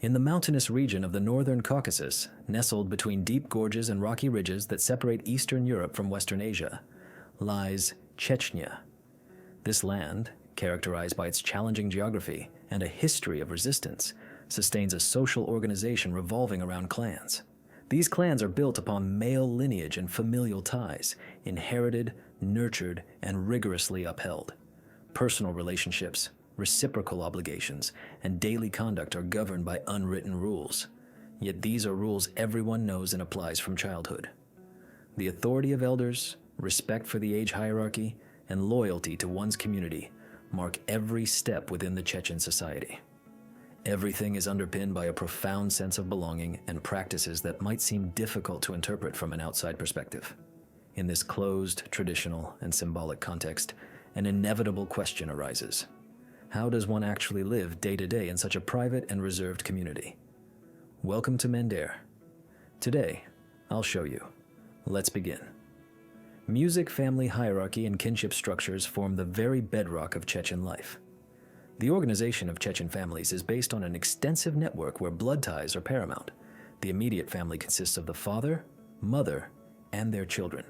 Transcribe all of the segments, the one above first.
In the mountainous region of the northern Caucasus, nestled between deep gorges and rocky ridges that separate Eastern Europe from Western Asia, lies Chechnya. This land, characterized by its challenging geography and a history of resistance, sustains a social organization revolving around clans. These clans are built upon male lineage and familial ties, inherited, nurtured, and rigorously upheld. Personal relationships, reciprocal obligations, and daily conduct are governed by unwritten rules. Yet these are rules everyone knows and applies from childhood. The authority of elders, respect for the age hierarchy, and loyalty to one's community mark every step within the Chechen society. Everything is underpinned by a profound sense of belonging and practices that might seem difficult to interpret from an outside perspective. In this closed, traditional, and symbolic context, an inevitable question arises. How does one actually live day to day in such a private and reserved community? Welcome to Mender. Today, I'll show you. Let's begin. Music, family hierarchy, and kinship structures form the very bedrock of Chechen life. The organization of Chechen families is based on an extensive network where blood ties are paramount. The immediate family consists of the father, mother, and their children.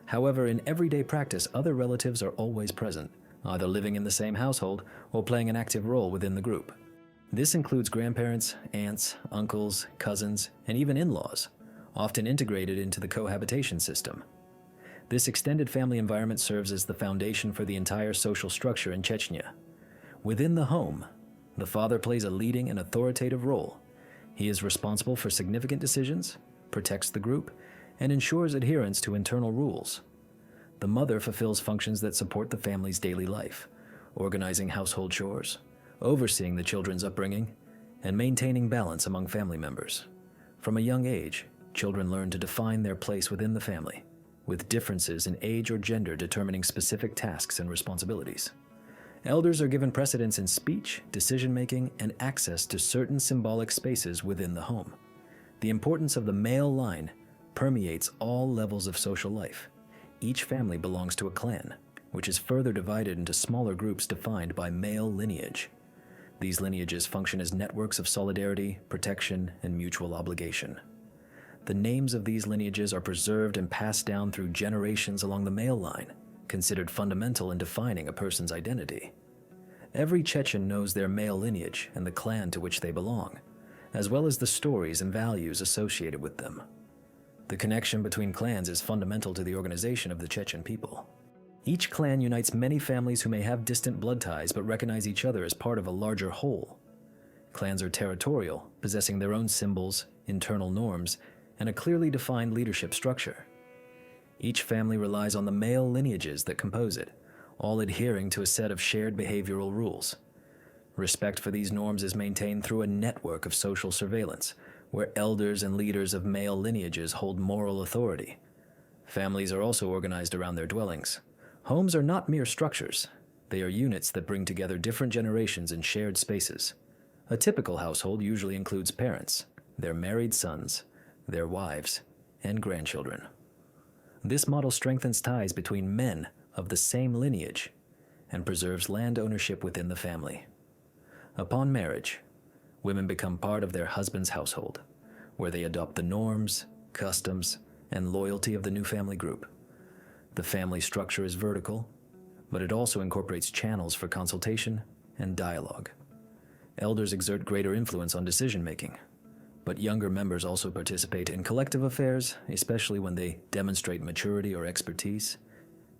However, in everyday practice, other relatives are always present, either living in the same household or playing an active role within the group. This includes grandparents, aunts, uncles, cousins, and even in-laws, often integrated into the cohabitation system. This extended family environment serves as the foundation for the entire social structure in Chechnya. Within the home, the father plays a leading and authoritative role. He is responsible for significant decisions, protects the group, and ensures adherence to internal rules. The mother fulfills functions that support the family's daily life, organizing household chores, overseeing the children's upbringing, and maintaining balance among family members. From a young age, children learn to define their place within the family, with differences in age or gender determining specific tasks and responsibilities. Elders are given precedence in speech, decision-making, and access to certain symbolic spaces within the home. The importance of the male line permeates all levels of social life. Each family belongs to a clan, which is further divided into smaller groups defined by male lineage. These lineages function as networks of solidarity, protection, and mutual obligation. The names of these lineages are preserved and passed down through generations along the male line, considered fundamental in defining a person's identity. Every Chechen knows their male lineage and the clan to which they belong, as well as the stories and values associated with them. The connection between clans is fundamental to the organization of the Chechen people. Each clan unites many families who may have distant blood ties but recognize each other as part of a larger whole. Clans are territorial, possessing their own symbols, internal norms, and a clearly defined leadership structure. Each family relies on the male lineages that compose it, all adhering to a set of shared behavioral rules. Respect for these norms is maintained through a network of social surveillance, where elders and leaders of male lineages hold moral authority. Families are also organized around their dwellings. Homes are not mere structures. They are units that bring together different generations in shared spaces. A typical household usually includes parents, their married sons, their wives, and grandchildren. This model strengthens ties between men of the same lineage and preserves land ownership within the family. Upon marriage, women become part of their husband's household, where they adopt the norms, customs, and loyalty of the new family group. The family structure is vertical, but it also incorporates channels for consultation and dialogue. Elders exert greater influence on decision-making, but younger members also participate in collective affairs, especially when they demonstrate maturity or expertise.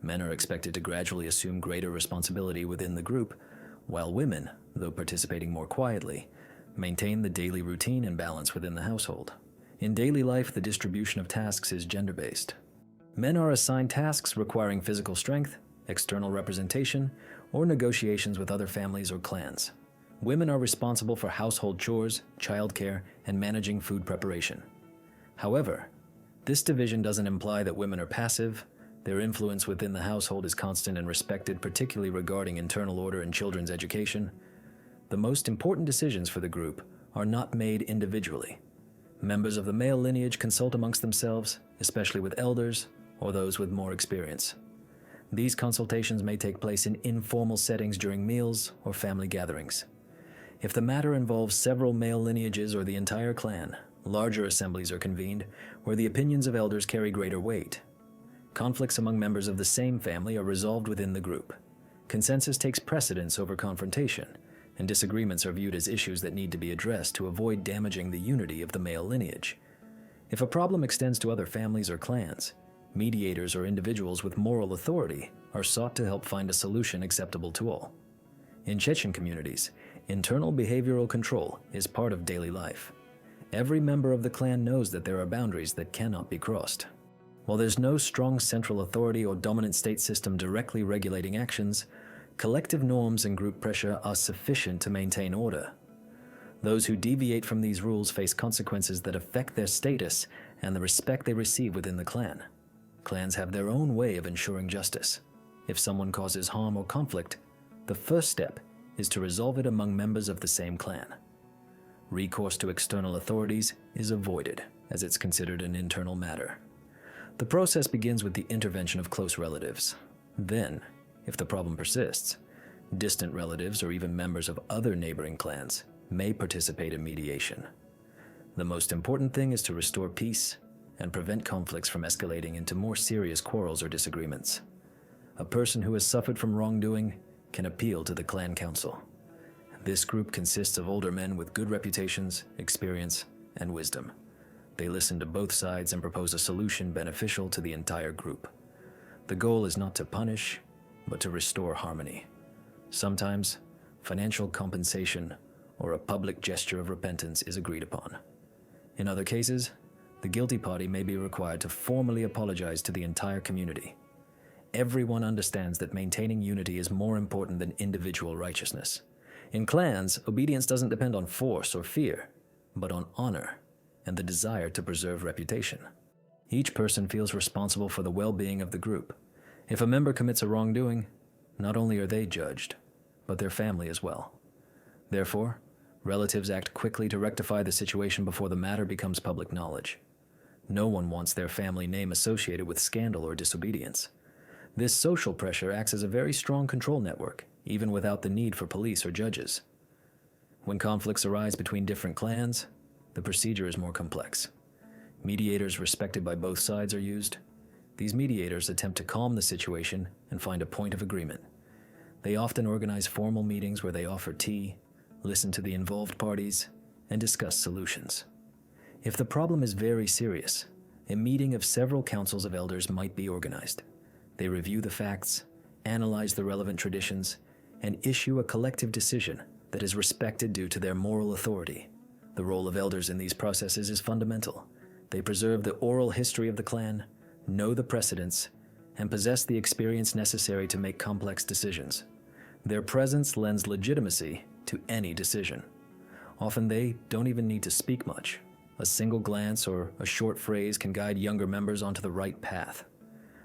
Men are expected to gradually assume greater responsibility within the group, while women, though participating more quietly, maintain the daily routine and balance within the household. In daily life, the distribution of tasks is gender-based. Men are assigned tasks requiring physical strength, external representation, or negotiations with other families or clans. Women are responsible for household chores, childcare, and managing food preparation. However, this division doesn't imply that women are passive. Their influence within the household is constant and respected, particularly regarding internal order and children's education. The most important decisions for the group are not made individually. Members of the male lineage consult amongst themselves, especially with elders or those with more experience. These consultations may take place in informal settings during meals or family gatherings. If the matter involves several male lineages or the entire clan, larger assemblies are convened where the opinions of elders carry greater weight. Conflicts among members of the same family are resolved within the group. Consensus takes precedence over confrontation, and disagreements are viewed as issues that need to be addressed to avoid damaging the unity of the male lineage. If a problem extends to other families or clans, mediators or individuals with moral authority are sought to help find a solution acceptable to all. In Chechen communities, internal behavioral control is part of daily life. Every member of the clan knows that there are boundaries that cannot be crossed. While there's no strong central authority or dominant state system directly regulating actions, collective norms and group pressure are sufficient to maintain order. Those who deviate from these rules face consequences that affect their status and the respect they receive within the clan. Clans have their own way of ensuring justice. If someone causes harm or conflict, the first step is to resolve it among members of the same clan. Recourse to external authorities is avoided, as it's considered an internal matter. The process begins with the intervention of close relatives. Then, if the problem persists, distant relatives or even members of other neighboring clans may participate in mediation. The most important thing is to restore peace and prevent conflicts from escalating into more serious quarrels or disagreements. A person who has suffered from wrongdoing can appeal to the clan council. This group consists of older men with good reputations, experience, and wisdom. They listen to both sides and propose a solution beneficial to the entire group. The goal is not to punish, but to restore harmony. Sometimes, financial compensation or a public gesture of repentance is agreed upon. In other cases, the guilty party may be required to formally apologize to the entire community. Everyone understands that maintaining unity is more important than individual righteousness. In clans, obedience doesn't depend on force or fear, but on honor and the desire to preserve reputation. Each person feels responsible for the well-being of the group. If a member commits a wrongdoing, not only are they judged, but their family as well. Therefore, relatives act quickly to rectify the situation before the matter becomes public knowledge. No one wants their family name associated with scandal or disobedience. This social pressure acts as a very strong control network, even without the need for police or judges. When conflicts arise between different clans, the procedure is more complex. Mediators respected by both sides are used. These mediators attempt to calm the situation and find a point of agreement. They often organize formal meetings where they offer tea, listen to the involved parties, and discuss solutions. If the problem is very serious, a meeting of several councils of elders might be organized. They review the facts, analyze the relevant traditions, and issue a collective decision that is respected due to their moral authority. The role of elders in these processes is fundamental. They preserve the oral history of the clan, know the precedents, and possess the experience necessary to make complex decisions. Their presence lends legitimacy to any decision. Often they don't even need to speak much. A single glance or a short phrase can guide younger members onto the right path.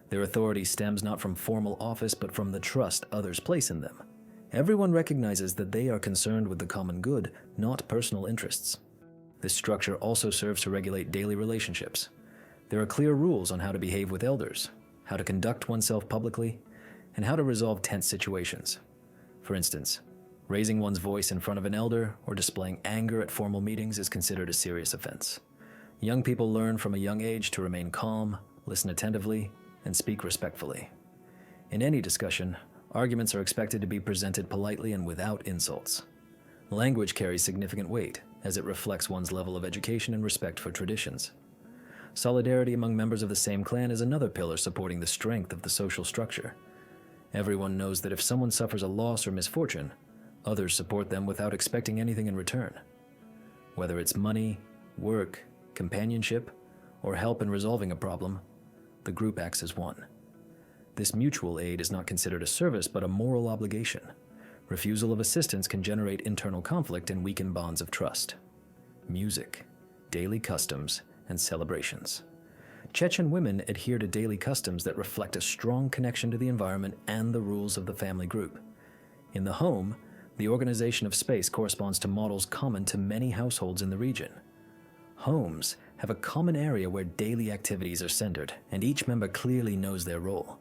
Their authority stems not from formal office but from the trust others place in them. Everyone recognizes that they are concerned with the common good, not personal interests. This structure also serves to regulate daily relationships. There are clear rules on how to behave with elders, how to conduct oneself publicly, and how to resolve tense situations. For instance, raising one's voice in front of an elder or displaying anger at formal meetings is considered a serious offense. Young people learn from a young age to remain calm, listen attentively, and speak respectfully. In any discussion, arguments are expected to be presented politely and without insults. Language carries significant weight, as it reflects one's level of education and respect for traditions. Solidarity among members of the same clan is another pillar supporting the strength of the social structure. Everyone knows that if someone suffers a loss or misfortune, others support them without expecting anything in return. Whether it's money, work, companionship, or help in resolving a problem, the group acts as one. This mutual aid is not considered a service but a moral obligation. Refusal of assistance can generate internal conflict and weaken bonds of trust. Music, daily customs, and celebrations. Chechen women adhere to daily customs that reflect a strong connection to the environment and the rules of the family group. In the home, the organization of space corresponds to models common to many households in the region. Homes have a common area where daily activities are centered, and each member clearly knows their role.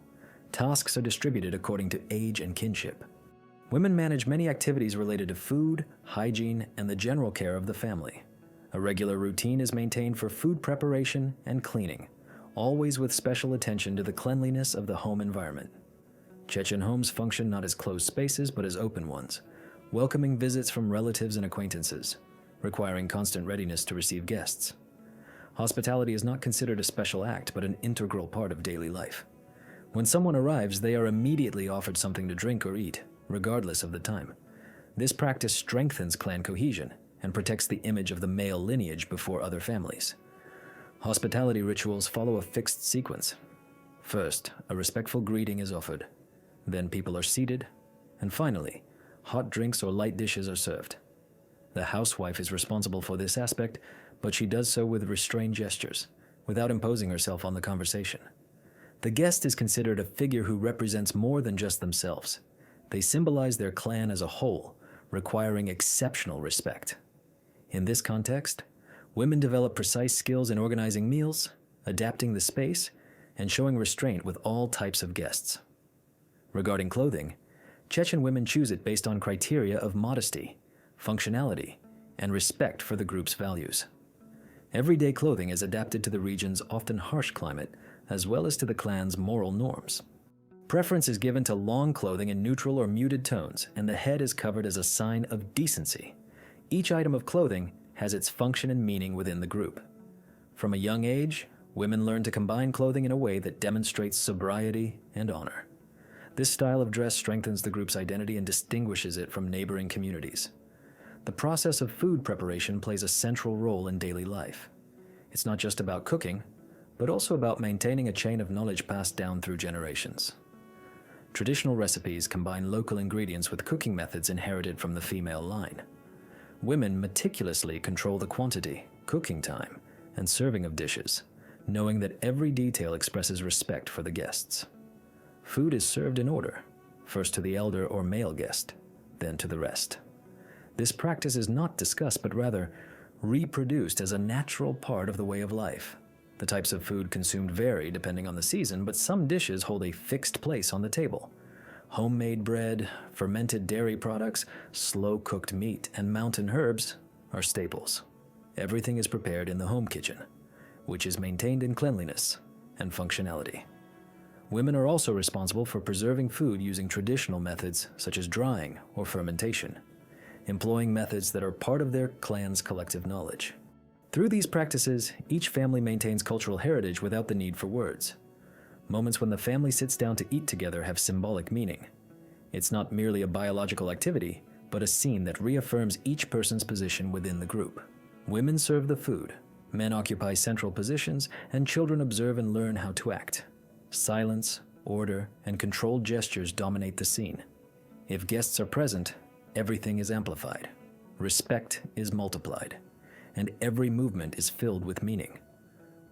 Tasks are distributed according to age and kinship. Women manage many activities related to food, hygiene, and the general care of the family. A regular routine is maintained for food preparation and cleaning, always with special attention to the cleanliness of the home environment. Chechen homes function not as closed spaces but as open ones, welcoming visits from relatives and acquaintances, requiring constant readiness to receive guests. Hospitality is not considered a special act but an integral part of daily life. When someone arrives, they are immediately offered something to drink or eat, regardless of the time. This practice strengthens clan cohesion and protects the image of the male lineage before other families. Hospitality rituals follow a fixed sequence. First, a respectful greeting is offered. Then people are seated, and finally, hot drinks or light dishes are served. The housewife is responsible for this aspect, but she does so with restrained gestures, without imposing herself on the conversation. The guest is considered a figure who represents more than just themselves. They symbolize their clan as a whole, requiring exceptional respect. In this context, women develop precise skills in organizing meals, adapting the space, and showing restraint with all types of guests. Regarding clothing, Chechen women choose it based on criteria of modesty, functionality, and respect for the group's values. Everyday clothing is adapted to the region's often harsh climate, as well as to the clan's moral norms. Preference is given to long clothing in neutral or muted tones, and the head is covered as a sign of decency. Each item of clothing has its function and meaning within the group. From a young age, women learn to combine clothing in a way that demonstrates sobriety and honor. This style of dress strengthens the group's identity and distinguishes it from neighboring communities. The process of food preparation plays a central role in daily life. It's not just about cooking, but also about maintaining a chain of knowledge passed down through generations. Traditional recipes combine local ingredients with cooking methods inherited from the female line. Women meticulously control the quantity, cooking time, and serving of dishes, knowing that every detail expresses respect for the guests. Food is served in order, first to the elder or male guest, then to the rest. This practice is not discussed, but rather reproduced as a natural part of the way of life. The types of food consumed vary depending on the season, but some dishes hold a fixed place on the table. Homemade bread, fermented dairy products, slow-cooked meat, and mountain herbs are staples. Everything is prepared in the home kitchen, which is maintained in cleanliness and functionality. Women are also responsible for preserving food using traditional methods such as drying or fermentation, employing methods that are part of their clan's collective knowledge. Through these practices, each family maintains cultural heritage without the need for words. Moments when the family sits down to eat together have symbolic meaning. It's not merely a biological activity, but a scene that reaffirms each person's position within the group. Women serve the food, men occupy central positions, and children observe and learn how to act. Silence, order, and controlled gestures dominate the scene. If guests are present, everything is amplified. Respect is multiplied, and every movement is filled with meaning.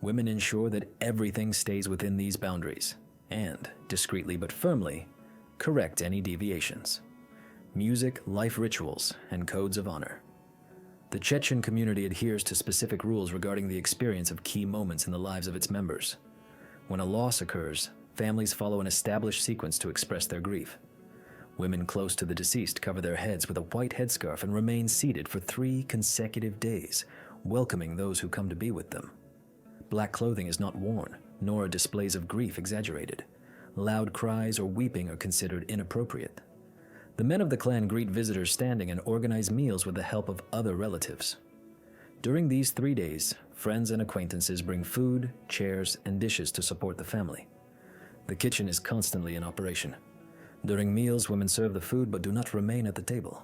Women ensure that everything stays within these boundaries, and, discreetly but firmly, correct any deviations. Music, life rituals, and codes of honor. The Chechen community adheres to specific rules regarding the experience of key moments in the lives of its members. When a loss occurs, families follow an established sequence to express their grief. Women close to the deceased cover their heads with a white headscarf and remain seated for 3 consecutive days, welcoming those who come to be with them. Black clothing is not worn, nor are displays of grief exaggerated. Loud cries or weeping are considered inappropriate. The men of the clan greet visitors standing and organize meals with the help of other relatives. During these 3 days, friends and acquaintances bring food, chairs, and dishes to support the family. The kitchen is constantly in operation. During meals, women serve the food but do not remain at the table.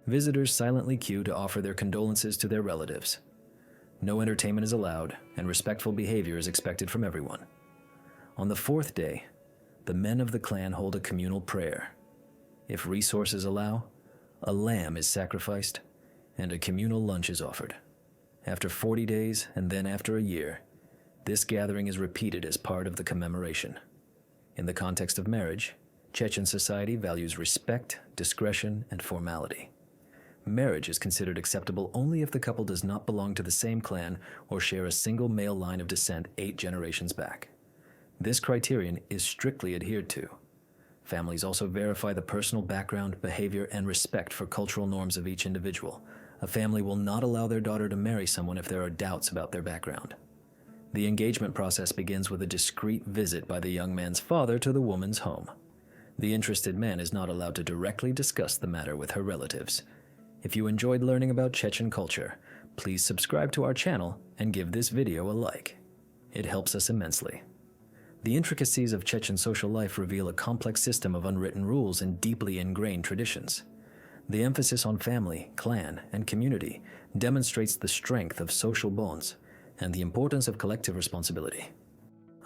Visitors silently queue to offer their condolences to their relatives. No entertainment is allowed, and respectful behavior is expected from everyone. On the 4th day, the men of the clan hold a communal prayer. If resources allow, a lamb is sacrificed, and a communal lunch is offered. After 40 days, and then after a year, this gathering is repeated as part of the commemoration. In the context of marriage, Chechen society values respect, discretion, and formality. Marriage is considered acceptable only if the couple does not belong to the same clan or share a single male line of descent 8 generations back. This criterion is strictly adhered to. Families also verify the personal background, behavior, and respect for cultural norms of each individual. A family will not allow their daughter to marry someone if there are doubts about their background. The engagement process begins with a discreet visit by the young man's father to the woman's home. The interested man is not allowed to directly discuss the matter with her relatives. If you enjoyed learning about Chechen culture, please subscribe to our channel and give this video a like. It helps us immensely. The intricacies of Chechen social life reveal a complex system of unwritten rules and deeply ingrained traditions. The emphasis on family, clan, and community demonstrates the strength of social bonds and the importance of collective responsibility.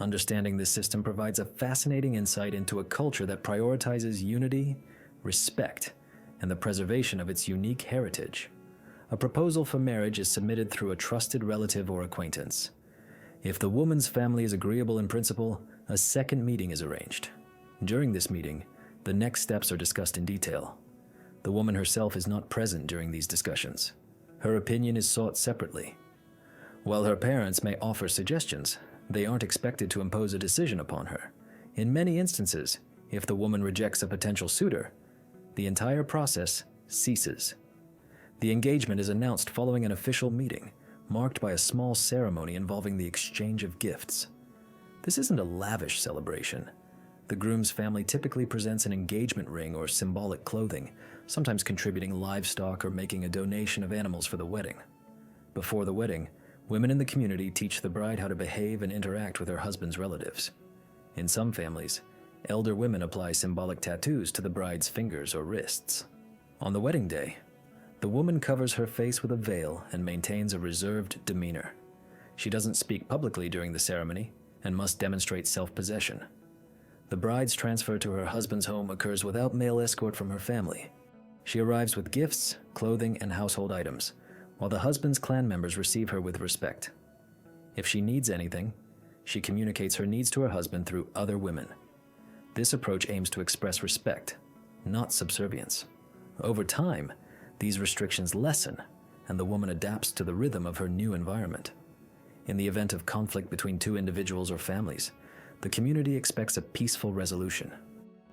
Understanding this system provides a fascinating insight into a culture that prioritizes unity, respect, and the preservation of its unique heritage. A proposal for marriage is submitted through a trusted relative or acquaintance. If the woman's family is agreeable in principle, a second meeting is arranged. During this meeting, the next steps are discussed in detail. The woman herself is not present during these discussions. Her opinion is sought separately. While her parents may offer suggestions, they aren't expected to impose a decision upon her. In many instances, if the woman rejects a potential suitor, the entire process ceases. The engagement is announced following an official meeting, marked by a small ceremony involving the exchange of gifts. This isn't a lavish celebration. The groom's family typically presents an engagement ring or symbolic clothing, sometimes contributing livestock or making a donation of animals for the wedding. Before the wedding, women in the community teach the bride how to behave and interact with her husband's relatives. In some families, elder women apply symbolic tattoos to the bride's fingers or wrists. On the wedding day, the woman covers her face with a veil and maintains a reserved demeanor. She doesn't speak publicly during the ceremony and must demonstrate self-possession. The bride's transfer to her husband's home occurs without male escort from her family. She arrives with gifts, clothing, and household items, while the husband's clan members receive her with respect. If she needs anything, she communicates her needs to her husband through other women. This approach aims to express respect, not subservience. Over time, these restrictions lessen, and the woman adapts to the rhythm of her new environment. In the event of conflict between two individuals or families, the community expects a peaceful resolution.